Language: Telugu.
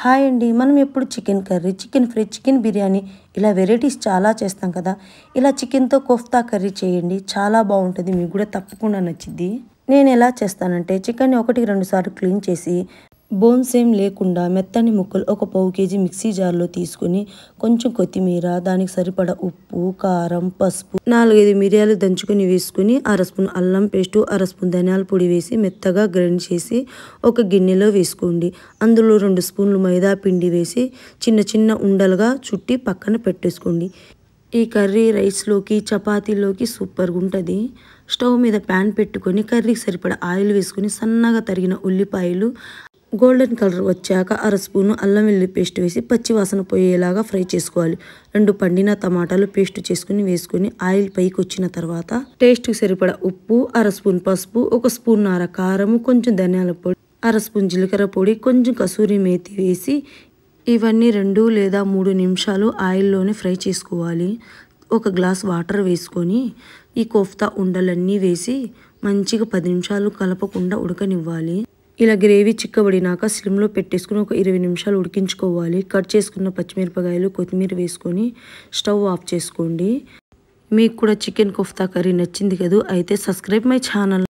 హాయ్ అండి. మనం ఎప్పుడు chicken curry, chicken fry, chicken biryani ఇలా వెరైటీస్ చాలా చేస్తాం కదా! ఇలా చికెన్‌తో కోఫ్తా కర్రీ చేయండి. చాలా బావుంటది. మీకు కూడా తప్పకుండా నచ్చిద్ది. నేను ఎలా చేస్తానంటే చికెన్‌ని 1, 2 సార్లు క్లీన్ చేసి బోన్స్ ఏం లేకుండా మెత్తని ముక్కలు ఒక పావు కేజీ మిక్సీ జార్‌లో తీసుకొని కొంచెం కొత్తిమీర, దానికి సరిపడా ఉప్పు, కారం, పసుపు, 4, 5 మిరియాలు దంచుకొని వేసుకొని అర స్పూన్ అల్లం పేస్టు, అర స్పూన్ ధనియాల పొడి వేసి మెత్తగా గ్రైండ్ చేసి ఒక గిన్నెలో వేసుకోండి. అందులో 2 స్పూన్లు మైదా పిండి వేసి చిన్న చిన్న ఉండలుగా చుట్టి పక్కన పెట్టేసుకోండి. ఈ కర్రీ రైస్‌లోకి, చపాతీలోకి సూపర్‌గా ఉంటది. స్టవ్ మీద ప్యాన్ పెట్టుకొని కర్రీకి సరిపడా ఆయిల్ వేసుకొని సన్నగా తరిగిన ఉల్లిపాయలు గోల్డెన్ కలర్ వచ్చాక అర స్పూను అల్లం వెల్లుల్లి పేస్ట్ వేసి పచ్చి వాసన పోయేలాగా ఫ్రై చేసుకోవాలి. 2 పండిన టమాటాలు పేస్ట్ చేసుకుని వేసుకొని ఆయిల్ పైకి వచ్చిన తర్వాత టేస్ట్‌కి సరిపడా ఉప్పు, అర స్పూన్ పసుపు, 1 స్పూన్నర కారము, కొంచెం ధనియాల పొడి, అర స్పూన్ జీలకర్ర పొడి, కొంచెం కసూరి మేతి వేసి ఇవన్నీ 2 లేదా 3 నిమిషాలు ఆయిల్లోనే ఫ్రై చేసుకోవాలి. ఒక గ్లాస్ వాటర్ వేసుకొని ఈ కోఫ్తా ఉండలన్నీ వేసి మంచిగా 10 నిమిషాలు కలపకుండా ఉడకనివ్వాలి. ఇలా గ్రేవీ చిక్కబడినాక స్లిమ్లో పెట్టేసుకుని ఒక 20 నిమిషాలు ఉడికించుకోవాలి. కట్ చేసుకున్న పచ్చిమిరపకాయలు, కొత్తిమీర వేసుకొని స్టవ్ ఆఫ్ చేసుకోండి. మీకు కూడా చికెన్ కోఫ్తా కర్రీ నచ్చింది కదూ! అయితే సబ్స్క్రైబ్ మై ఛానల్.